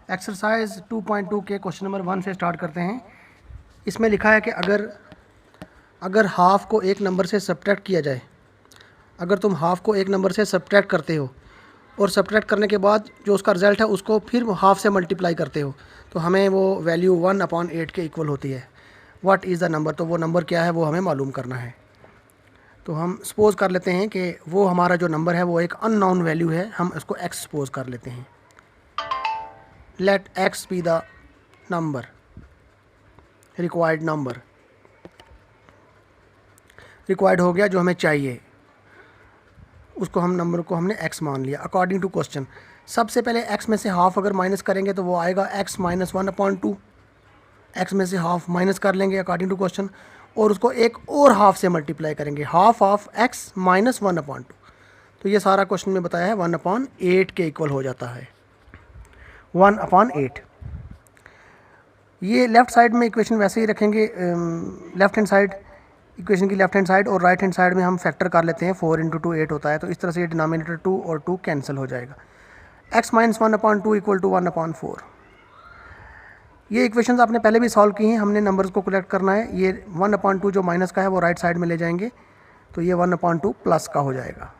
Exercise 2.2 के question number 1 से start करते हैं। इसमें लिखा है कि अगर हाफ़ को एक नंबर से सब्ट्रैक्ट किया जाए, अगर तुम हाफ़ को एक नंबर से सब्ट्रैक्ट करते हो और सब्ट्रैक्ट करने के बाद जो उसका रिज़ल्ट है उसको फिर हाफ़ से मल्टीप्लाई करते हो तो हमें वो वैल्यू 1/8 के इक्वल होती है। व्हाट इज़ द नंबर, तो वो नंबर क्या है वो हमें मालूम करना है। तो हम सपोज़ कर लेते हैं कि वो हमारा जो नंबर है वो एक अननोन वैल्यू है, हम उसको एक्स सपोज़ कर लेते हैं। Let x be the number, required number, required हो गया जो हमें चाहिए, उसको हम नंबर को हमने x मान लिया अकॉर्डिंग टू क्वेश्चन। सबसे पहले x में से हाफ अगर माइनस करेंगे तो वो आएगा x माइनस 1/2। x में से हाफ माइनस कर लेंगे अकॉर्डिंग टू क्वेश्चन और उसको एक और हाफ से मल्टीप्लाई करेंगे, हाफ ऑफ x माइनस 1/2। तो ये सारा क्वेश्चन में बताया है 1/8 के इक्वल हो जाता है, 1/8। ये लेफ़्ट साइड में इक्वेशन वैसे ही रखेंगे, लेफ़्ट हैंड साइड इक्वेशन की लेफ्ट हैंड साइड, और राइट हैंड साइड में हम फैक्टर कर लेते हैं। 4 × 2 8 होता है, तो इस तरह से ये डिनोमिनेटर 2 और 2 कैंसिल हो जाएगा। x minus 1/2 equal to 1/4। ये इक्वेशंस आपने पहले भी सॉल्व की हैं, हमने नंबर्स को कलेक्ट करना है। ये 1/2 जो माइनस का है वो राइट साइड में ले जाएंगे, तो ये 1/2 प्लस का हो जाएगा।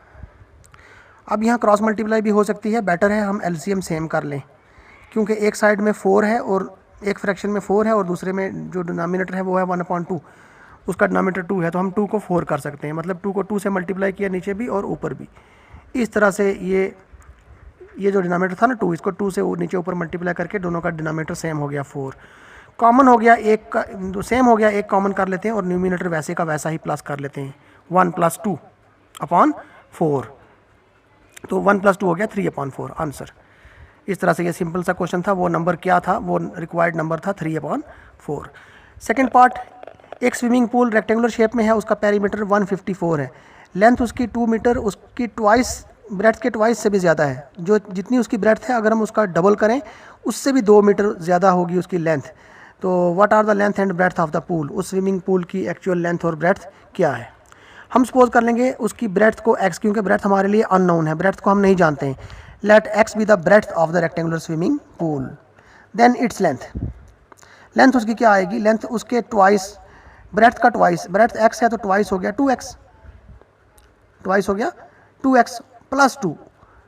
अब यहाँ क्रॉस मल्टीप्लाई भी हो सकती है, बेटर है हम एलसीएम सेम कर लें, क्योंकि एक साइड में 4 है और एक फ्रैक्शन में 4 है और दूसरे में जो डिनोमिनेटर है वो है 1/2, उसका डिनोमिनेटर 2 है, तो हम 2 को 4 कर सकते हैं। मतलब 2 को 2 से मल्टीप्लाई किया नीचे भी और ऊपर भी। इस तरह से ये जो डिनोमिनेटर था ना 2, इसको 2 से नीचे ऊपर मल्टीप्लाई करके दोनों का डिनोमिनेटर सेम हो गया 4। कॉमन हो गया एक का, सेम हो गया, एक कॉमन कर लेते हैं और न्यूमिनेटर वैसे का वैसा ही प्लस कर लेते हैं, 1 + 2/4। तो 1 + 2 हो गया 3/4 आंसर। इस तरह से ये सिंपल सा क्वेश्चन था। वो नंबर क्या था, वो रिक्वायर्ड नंबर था 3/4। सेकेंड पार्ट, एक स्विमिंग पूल रेक्टेंगुलर शेप में है, उसका पेरीमीटर 154 है, लेंथ उसकी 2 मीटर, उसकी ट्वाइस ब्रेथ के ट्वाइस से भी ज़्यादा है। जो जितनी उसकी ब्रेथ है अगर हम उसका डबल करें उससे भी 2 मीटर ज़्यादा होगी उसकी लेंथ। तो what are the length and breadth of the pool, उस स्विमिंग पूल की एक्चुअल लेंथ और ब्रेथ क्या है। हम सपोज कर लेंगे उसकी ब्रेथ को x, क्योंकि ब्रेथ हमारे लिए अननोन है, ब्रेथ को हम नहीं जानते हैं। Let x be the breadth of the rectangular swimming pool, then its length. Length उसकी क्या आएगी, लेंथ उसके ट्वाइस, ब्रेथ का ट्वाइस, ब्रेथ x है तो ट्वाइस हो गया 2x, ट्वाइस हो गया 2x + 2,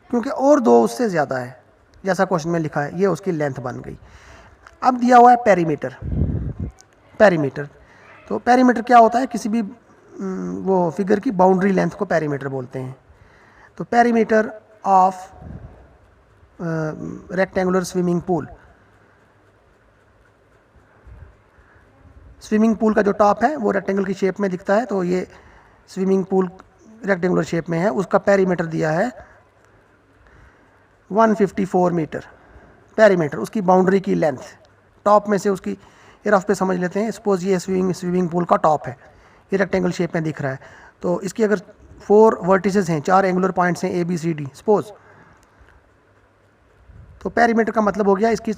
क्योंकि और 2 उससे ज़्यादा है जैसा क्वेश्चन में लिखा है, ये उसकी लेंथ बन गई। अब दिया हुआ है पेरीमीटर। पेरीमीटर, तो पेरीमीटर क्या होता है, किसी भी वो फिगर की बाउंड्री लेंथ को पेरीमीटर बोलते हैं। तो perimeter of rectangular swimming pool, swimming pool का जो टॉप है वो रेक्टेंगल की शेप में दिखता है, तो ये स्विमिंग पूल रेक्टेंगुलर शेप में है, उसका पेरीमीटर दिया है 154 मीटर। पेरीमीटर उसकी बाउंड्री की लेंथ, टॉप में से उसकी, ये रफ पे समझ लेते हैं। सपोज ये स्विमिंग पूल का टॉप है, ये रेक्टेंगल शेप में दिख रहा है, तो इसकी अगर 4 वर्टिसेस हैं, 4 एंगुलर पॉइंट्स हैं ABCD सपोज, तो पेरीमीटर का मतलब हो गया इसकी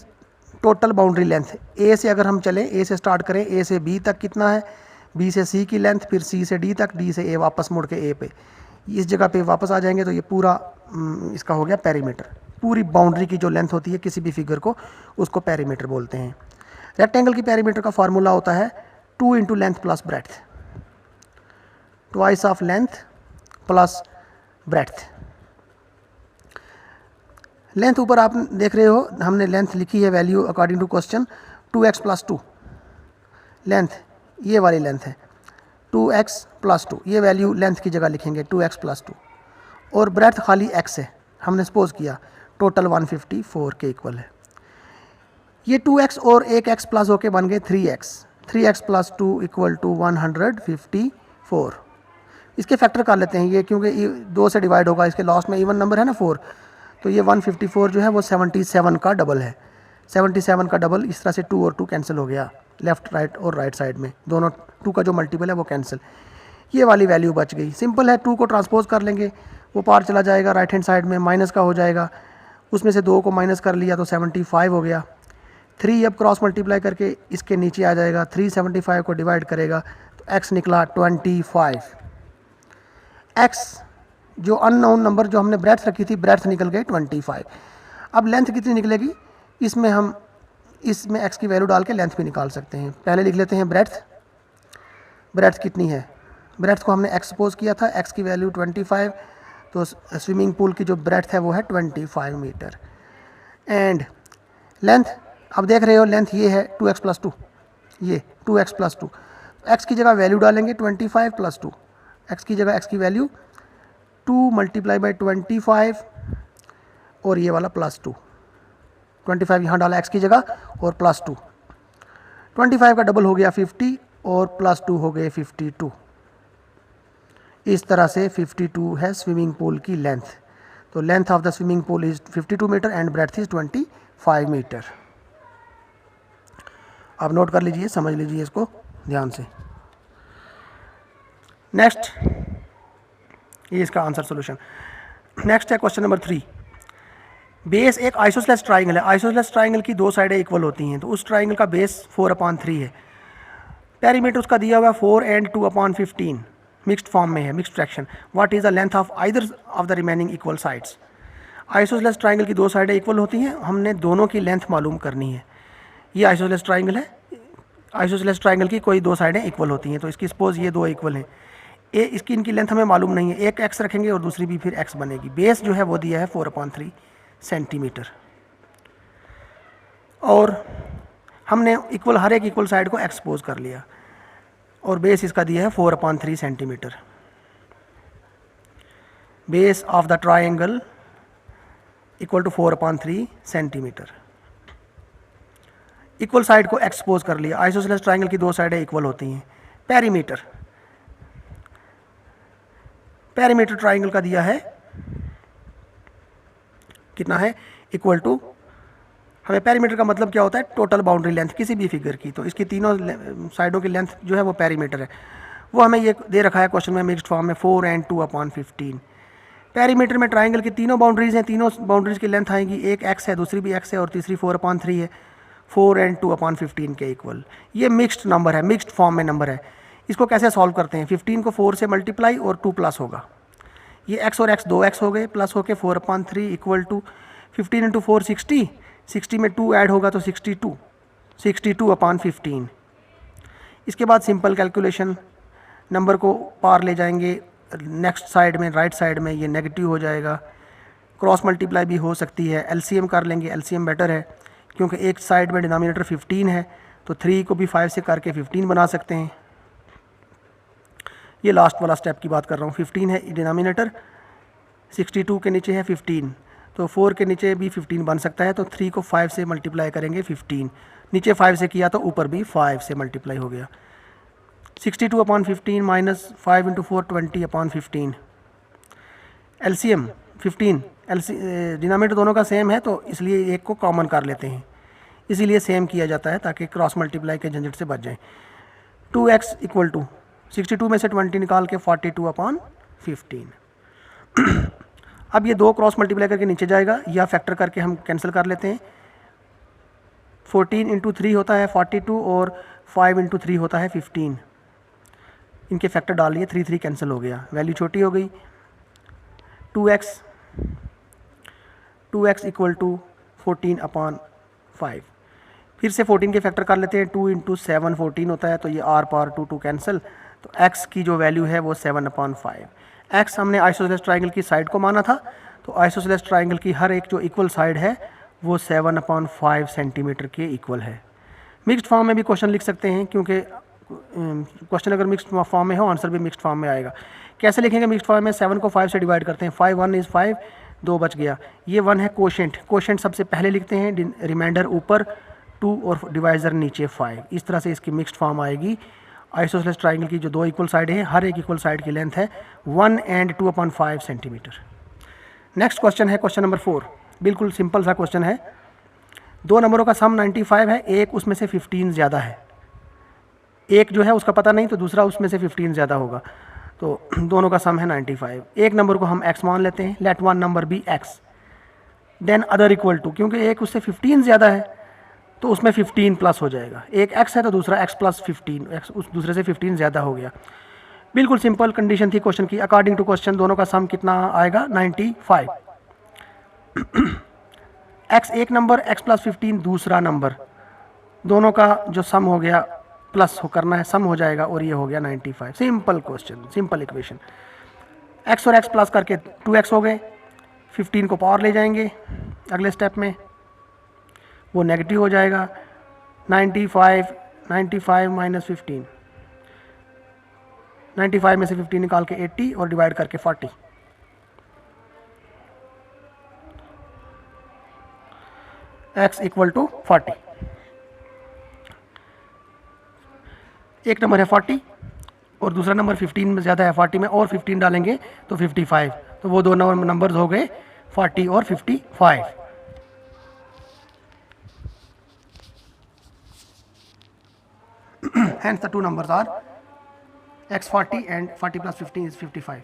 टोटल बाउंड्री लेंथ। ए से अगर हम चलें, ए से स्टार्ट करें, ए से बी तक कितना है, बी से सी की लेंथ, फिर सी से डी तक, डी से ए, वापस मुड़ के ए पे, इस जगह पे वापस आ जाएंगे, तो ये पूरा इसका हो गया पेरीमीटर। पूरी बाउंड्री की जो लेंथ होती है किसी भी फिगर को, उसको पेरीमीटर बोलते हैं। रेक्टेंगल की पेरीमीटर का फार्मूला होता है 2 × length plus breadth, twice of length plus breadth. Length ऊपर आप देख रहे हो, हमने लेंथ लिखी है value according to question 2x + 2। Length ये वाली लेंथ है 2x + 2, ये वैल्यू लेंथ की जगह लिखेंगे 2x + 2, और ब्रेथ खाली x है, हमने सपोज किया टोटल 154 के इक्वल है। ये 2x और एक x प्लस होके बन गए 3x, 3x + 2 इक्वल टू 154। इसके फैक्टर कर लेते हैं ये, क्योंकि 2 से डिवाइड होगा, इसके लास्ट में इवन नंबर है ना 4, तो ये 154 जो है वो 77 का डबल है। 77 का डबल, इस तरह से 2 और 2 कैंसिल हो गया, लेफ़्ट राइट और राइट साइड में दोनों 2 का जो मल्टीपल है वो कैंसिल, ये वाली वैल्यू बच गई। सिंपल है, 2 को ट्रांसपोज कर लेंगे, वो पार चला जाएगा, राइट हैंड साइड में माइनस का हो जाएगा, उसमें से 2 को माइनस कर लिया तो 75 हो गया। 3 अब क्रॉस मल्टीप्लाई करके इसके नीचे आ जाएगा, 3 75 को डिवाइड करेगा तो x निकला 25। x जो अननोन नंबर जो हमने ब्रेथ रखी थी, ब्रेथ निकल गई 25। अब लेंथ कितनी निकलेगी, इसमें हम इसमें x की वैल्यू डाल के लेंथ भी निकाल सकते हैं। पहले लिख लेते हैं ब्रेड्थ। ब्रेड्थ कितनी है, ब्रेड्थ को हमने x सपोज किया था, x की वैल्यू 25, तो स्विमिंग पूल की जो ब्रेड्थ है वो है 25 मीटर। एंड लेंथ, अब देख रहे हो लेंथ ये है 2x + 2, ये 2x + 2। x की जगह वैल्यू डालेंगे 25 + 2, x की जगह x की वैल्यू 2 × 25 और ये वाला +2, 25 यहाँ डाला x की जगह और +2, 25 का डबल हो गया 50 और +2 हो गए 52। इस तरह से 52 है स्विमिंग पूल की लेंथ। तो length of the swimming pool is 52 metre and breadth is 25 metre. आप नोट कर लीजिए, समझ लीजिए इसको ध्यान से। नेक्स्ट, ये इसका आंसर सॉल्यूशन। नेक्स्ट है क्वेश्चन नंबर 3। बेस एक आइसोसेलेस ट्राइंगल है। आइसोसेलेस ट्राइंगल की दो साइडें इक्वल होती हैं, तो उस ट्राइंगल का बेस 4/3 है। पेरीमीटर उसका दिया हुआ 4 and 2/15, मिक्स्ड फॉर्म में है, mixed fraction. What is the length of either of the remaining equal sides. Isosceles triangle की दो साइडें इक्वल होती हैं, हमने दोनों की लेंथ मालूम करनी है। ये आइसोसेलेस ट्राइंगल है, आइसोसेलेस ट्राइंगल की कोई दो साइडें इक्वल होती हैं, तो इसकी सपोज ये दो इक्वल हैं। इसकी इनकी लेंथ हमें मालूम नहीं है, एक x रखेंगे और दूसरी भी फिर x बनेगी। बेस जो है वो दिया है 4/3 सेंटीमीटर, और हमने इक्वल हर एक इक्वल साइड को एक्सपोज कर लिया, और बेस इसका दिया है 4/3 centimetre. Base of the triangle equal to 4/3 centimetre. Equal side को एक्सपोज कर लिया। आइसोसेलेस ट्राइंगल की दो साइडें इक्वल होती हैं। पेरीमीटर, पेरीमीटर ट्राइंगल का दिया है कितना है, इक्वल टू, हमें पेरीमीटर का मतलब क्या होता है, टोटल बाउंड्री लेंथ किसी भी फिगर की। तो इसकी तीनों साइडों की लेंथ जो है वो पेरीमीटर है, वो हमें ये दे रखा है क्वेश्चन में मिक्स्ड फॉर्म में 4 and 2/15। पेरीमीटर में ट्राइंगल की तीनों बाउंड्रीज हैं, तीनों बाउंड्रीज की लेंथ आएंगी, एक x है, दूसरी भी x है और तीसरी 4/3 है, 4 and 2/15 के इक्वल। ये मिक्स्ड नंबर है, मिक्स्ड फॉर्म में नंबर है। इसको कैसे सॉल्व करते हैं, 15 को 4 से मल्टीप्लाई और 2 प्लस होगा, ये x और x 2x हो गए, प्लस होके 4/3 इक्वल टू 15 × 4 60, 60 में 2 ऐड होगा तो 62, 62/15। इसके बाद सिंपल कैलकुलेशन, नंबर को पार ले जाएंगे नेक्स्ट साइड में, राइट साइड में ये नेगेटिव हो जाएगा। क्रॉस मल्टीप्लाई भी हो सकती है, एलसीएम कर लेंगे, एलसीएम बेटर है क्योंकि एक साइड में डिनोमिनेटर 15 है, तो 3 को भी 5 से करके 15 बना सकते हैं। ये लास्ट वाला स्टेप की बात कर रहा हूँ। 15 है डिनोमिनेटर, 62 के नीचे है 15, तो 4 के नीचे भी 15 बन सकता है, तो 3 को 5 से मल्टीप्लाई करेंगे 15, नीचे 5 से किया तो ऊपर भी 5 से मल्टीप्लाई हो गया। 62/15 माइनस 5 × 4 20/15। एलसीएम 15, डिनोमिनेटर दोनों का सेम है तो इसलिए एक को कॉमन कर लेते हैं, इसीलिए सेम किया जाता है ताकि क्रॉस मल्टीप्लाई के झंझट से बच जाए। 2x इक्वल टू 62 में से 20 निकाल के 42/15। अब ये दो क्रॉस मल्टीप्लाई करके नीचे जाएगा, या फैक्टर करके हम कैंसिल कर लेते हैं। 14 × 3 होता है 42 और 5 × 3 होता है 15। इनके फैक्टर डाल लिए, 3 कैंसिल हो गया, वैल्यू छोटी हो गई। 2x equal to 14/5। फिर से 14 के फैक्टर कर लेते हैं, 2 × 7 14 होता है, तो ये r पावर 2 कैंसिल, तो x की जो वैल्यू है वो 7/5। x हमने आइसोसेलेस ट्राइंगल की साइड को माना था, तो आइसोसेलेस ट्राइंगल की हर एक जो इक्वल साइड है वो 7/5 सेंटीमीटर के इक्वल है। मिक्स्ड फॉर्म में भी क्वेश्चन लिख सकते हैं, क्योंकि क्वेश्चन अगर मिक्स्ड फॉर्म में हो आंसर भी मिक्स्ड फॉर्म में आएगा। कैसे लिखेंगे मिक्स्ड फॉर्म में, 7 को 5 से डिवाइड करते हैं, 5 1 = 5, 2 बच गया, ये 1 है कोशेंट, कोशेंट सबसे पहले लिखते हैं, रिमाइंडर ऊपर 2 और डिवाइजर नीचे 5। इस तरह से इसकी मिक्स्ड फॉर्म आएगी। आइसोसेलेस ट्राइंगल की जो दो इक्वल साइड है, हर एक इक्वल साइड की लेंथ है 1 and 2/5 सेंटीमीटर। नेक्स्ट क्वेश्चन है क्वेश्चन नंबर 4, बिल्कुल सिंपल सा क्वेश्चन है। दो नंबरों का सम 95 है, एक उसमें से 15 ज़्यादा है, एक जो है उसका पता नहीं तो दूसरा उसमें से 15 ज़्यादा होगा, तो दोनों का सम है 95। एक नंबर को हम x मान लेते हैं, let one number be x, then other equal to, क्योंकि एक उससे 15 ज़्यादा है तो उसमें 15 प्लस हो जाएगा, एक x है तो दूसरा x + 15, x उस दूसरे से 15 ज़्यादा हो गया। बिल्कुल सिंपल कंडीशन थी क्वेश्चन की। अकॉर्डिंग टू क्वेश्चन दोनों का सम कितना आएगा, 95। x एक नंबर, x प्लस 15 दूसरा नंबर, दोनों का जो सम हो गया प्लस हो करना है, सम हो जाएगा और ये हो गया 95। Simple question, simple equation. x और x प्लस करके 2x हो गए, 15 को पावर ले जाएंगे अगले स्टेप में, वो नेगेटिव हो जाएगा। 95 माइनस 15, 95 में से 15 निकाल के 80 और डिवाइड करके 40। x equal to 40। एक नंबर है 40 और दूसरा नंबर 15 में ज़्यादा है 40 में, और 15 डालेंगे तो 55, तो वो दो नंबर्स हो गए 40 और 55। Hence the two numbers are x40 and 40 plus 15 is 55.